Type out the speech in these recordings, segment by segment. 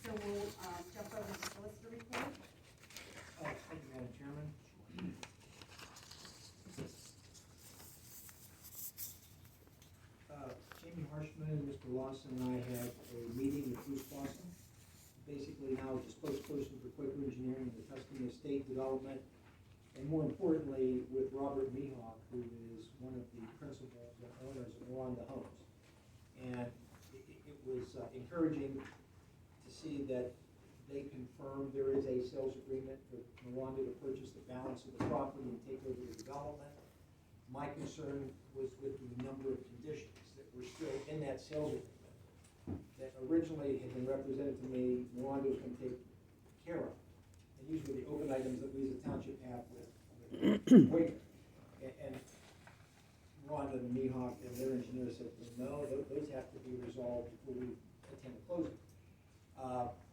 So we'll jump over to the solicitor report. Thank you, Madam Chairman. Jamie Harshman and Mr. Lawson and I had a meeting with Bruce Lawson. Basically now just post-posting for Quaker Engineering, the Tuscany Estate Development, and more importantly, with Robert Mihawk, who is one of the principals and owners of Miranda Homes. And it was encouraging to see that they confirmed there is a sales agreement for Miranda to purchase the balance of the property and take over the development. My concern was with the number of conditions that were still in that sales agreement that originally had been represented to me, Miranda was going to take care of. And these were the open items that we as a township have with Quaker. And Miranda and Mihawk and their engineers said, no, those have to be resolved before we attend a closing.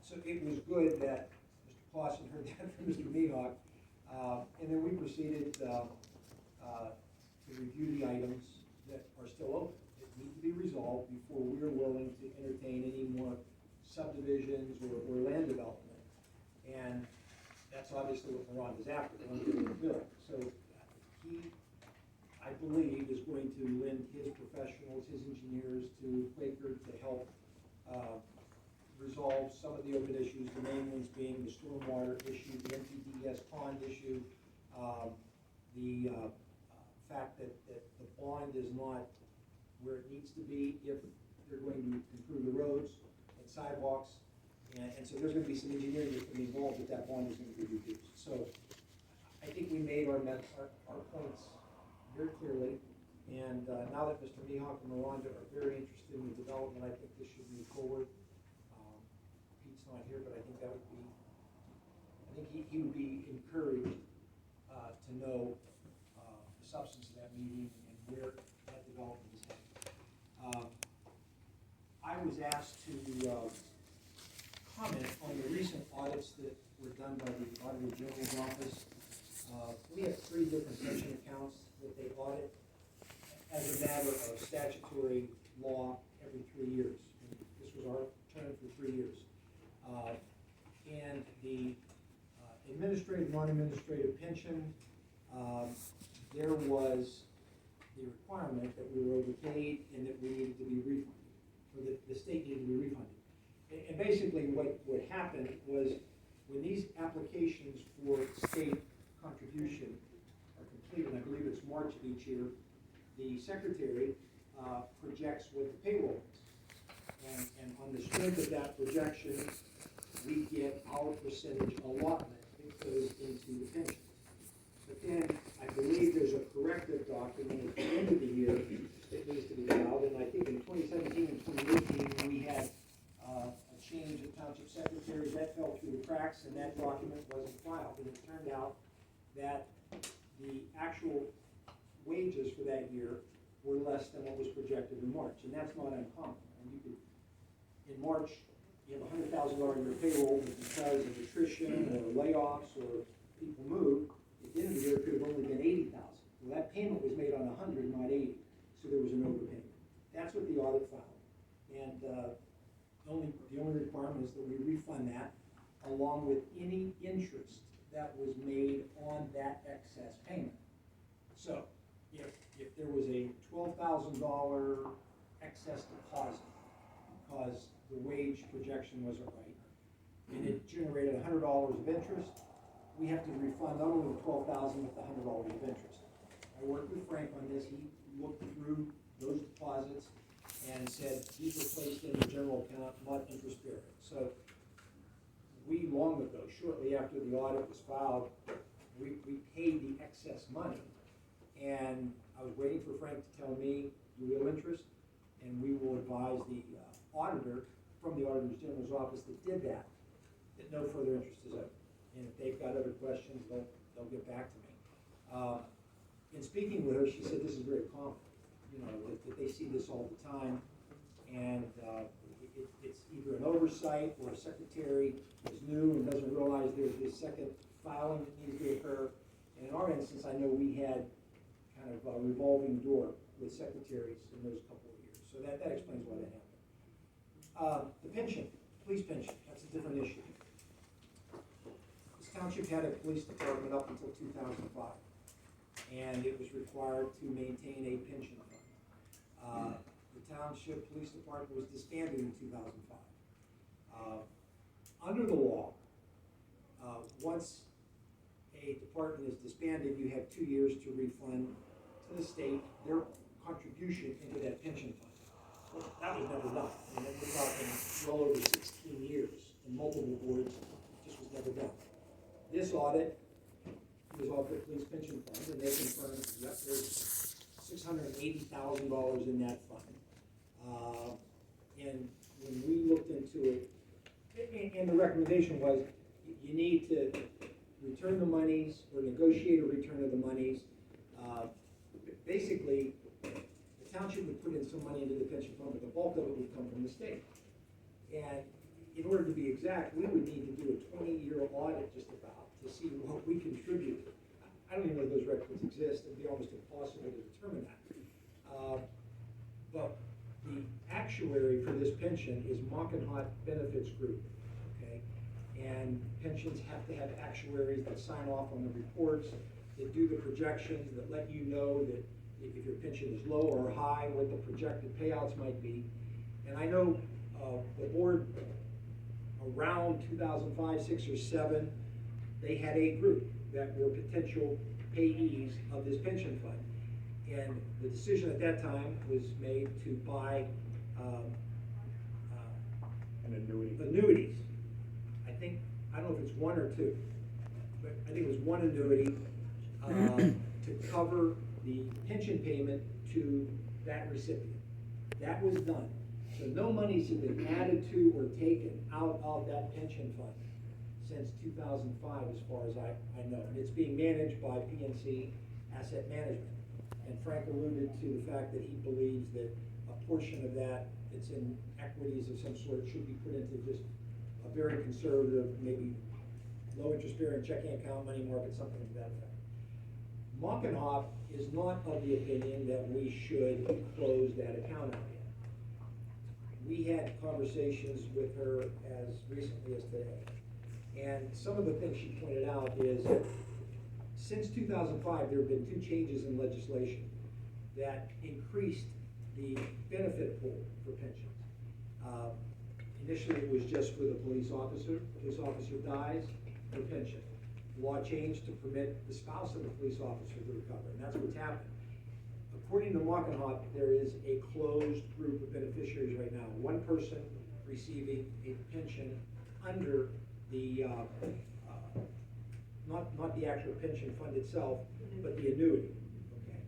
So it was good that Mr. Clausen heard that from Mr. Mihawk. And then we proceeded to review the items that are still open, that need to be resolved before we are willing to entertain any more subdivisions or land development. And that's obviously what Miranda's after, they want to get it built. So he, I believe, is going to lend his professionals, his engineers to Quaker to help resolve some of the open issues, the main ones being the stormwater issue, the NPDES pond issue, the fact that the bond is not where it needs to be if they're going to improve the roads and sidewalks. And so there's going to be some engineering that's going to be involved if that bond is going to be reduced. So I think we made our points very clearly. And now that Mr. Mihawk and Miranda are very interested in the development, I think this should move forward. Pete's not here, but I think that would be, I think he would be encouraged to know the substance of that meeting and where that development is headed. I was asked to comment on the recent audits that were done by the Auditor General's office. We have 3 different pension accounts that they audit as a matter of statutory law every 3 years. And this was our term for 3 years. And the administrative, non-administrative pension, there was the requirement that we were overpaid and that we needed to be refunded, or that the state needed to be refunded. And basically what happened was when these applications for state contribution are completed, I believe it's March of each year, the secretary projects what the payroll is. And on the strength of that projection, we get our percentage allotment that goes into the pension. But then I believe there's a corrective document at the end of the year that needs to be filed. And I think in 2017 and 2018, we had a change of township secretaries that fell through the cracks, and that document wasn't filed. And it turned out that the actual wages for that year were less than what was projected in March, and that's not uncommon. And you could, in March, you have $100,000 in your payroll, but because of attrition or layoffs or people move, at the end of the year it could have only been $80,000. Well, that payment was made on 100, not 80, so there was an overpayment. That's what the audit found, and the only requirement is that we refund that along with any interest that was made on that excess payment. So if there was a $12,000 excess deposit because the wage projection wasn't right, and it generated $100 of interest, we have to refund not only the $12,000 but the $100 of interest. I worked with Frank on this. He looked through those deposits and said these were placed in the general account, not interest bearing. So we long ago, shortly after the audit was filed, we paid the excess money. And I was waiting for Frank to tell me the real interest, and we will advise the auditor from the Auditor General's office that did that no further interest is owed. And if they've got other questions, they'll get back to me. In speaking with her, she said this is very common, that they see this all the time, and it's either an oversight or a secretary is new and doesn't realize there's this second filing that needs to occur. And in our instance, I know we had kind of a revolving door with secretaries in those couple of years. So that explains why that happened. The pension. Police pension, that's a different issue. This township had a police department up until 2005, and it was required to maintain a pension fund. The township police department was disbanded in 2005. Under the law, once a department is disbanded, you have 2 years to refund to the state their contribution into that pension fund. Well, that was never done. I mean, we're talking well over 16 years in multiple boards, it just was never done. This audit was off the police pension fund, and they confirmed, yep, there's $680,000 in that fund. And when we looked into it, and the recommendation was, you need to return the monies or negotiate a return of the monies. Basically, the township would put in some money into the pension fund, but the bulk of it would come from the state. And in order to be exact, we would need to do a 20-year audit just about to see what we contribute. I don't even know if those records exist. It'd be almost impossible to determine that. But the actuary for this pension is Monkenhot Benefits Group, okay? And pensions have to have actuaries that sign off on the reports, that do the projections, that let you know that if your pension is low or high, what the projected payouts might be. And I know the board around 2005, 6, or 7, they had a group that were potential payees of this pension fund. And the decision at that time was made to buy An annuity. annuities. I don't know if it's 1 or 2, but I think it was 1 annuity to cover the pension payment to that recipient. That was done. So no monies have been added to or taken out of that pension fund since 2005, as far as I know. And it's being managed by PNC Asset Management. And Frank alluded to the fact that he believes that a portion of that that's in equities of some sort should be put into just a very conservative, maybe low interest bearing checking account, money market, something to that effect. Monkenhoff is not of the opinion that we should close that account out yet. We had conversations with her as recently as today. And some of the things she pointed out is, since 2005, there have been 2 changes in legislation that increased the benefit pool for pensions. Initially, it was just for the police officer. Police officer dies, no pension. Law changed to permit the spouse of the police officer to recover, and that's what's happened. According to Monkenhoff, there is a closed group of beneficiaries right now. 1 person receiving a pension under the, not the actual pension fund itself, but the annuity, okay?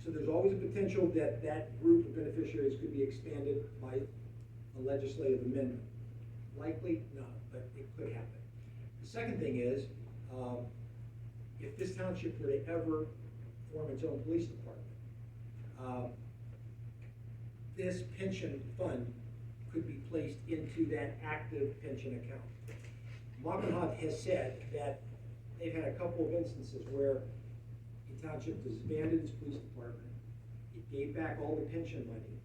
So there's always a potential that that group of beneficiaries could be expanded by a legislative amendment. Likely, no, but it could happen. The second thing is, if this township were to ever form its own police department, this pension fund could be placed into that active pension account. Monkenhoff has said that they've had a couple of instances where the township disbanded its police department, it gave back all the pension money,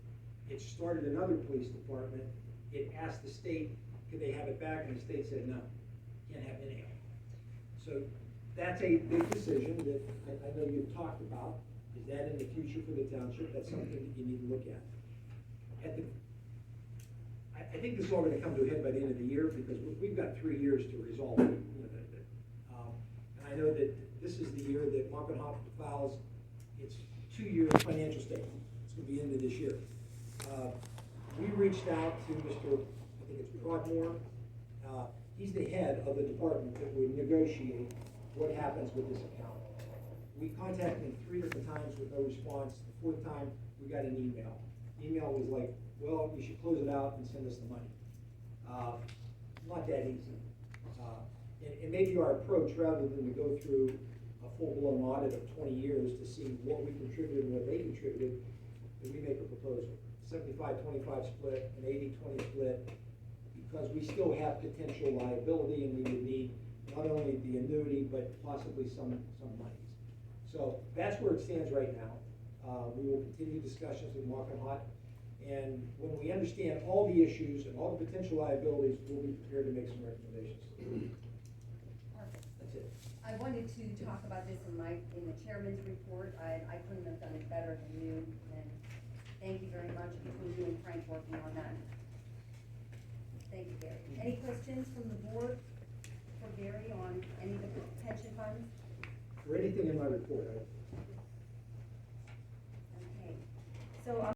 it started another police department, it asked the state, could they have it back, and the state said no, can't have any of it. So that's a big decision that I know you've talked about. Is that in the future for the township? That's something that you need to look at. I think this is all going to come to a head by the end of the year, because we've got 3 years to resolve it. And I know that this is the year that Monkenhoff files its 2-year financial statement. It's going to be into this year. We reached out to Mr. I think it's Broadmoor. He's the head of the department that would negotiate what happens with this account. We contacted him 3 different times with no response. The 4th time, we got an email. The email was like, well, you should close it out and send us the money. Not that easy. And maybe our approach, rather than to go through a full-blown audit of 20 years to see what we contributed and what they contributed, that we make a proposal. 75-25 split, an 80-20 split, because we still have potential liability, and we would need not only the annuity, but possibly some monies. So that's where it stands right now. We will continue discussions with Monkenhoff, And when we understand all the issues and all the potential liabilities, we'll be prepared to make some recommendations. Perfect. That's it. I wanted to talk about this in the chairman's report. I couldn't have done it better than you, and thank you very much between you and Frank working on that. Thank you, Gary. Any questions from the board for Gary on any of the pension funds? For anything in my report, Okay, so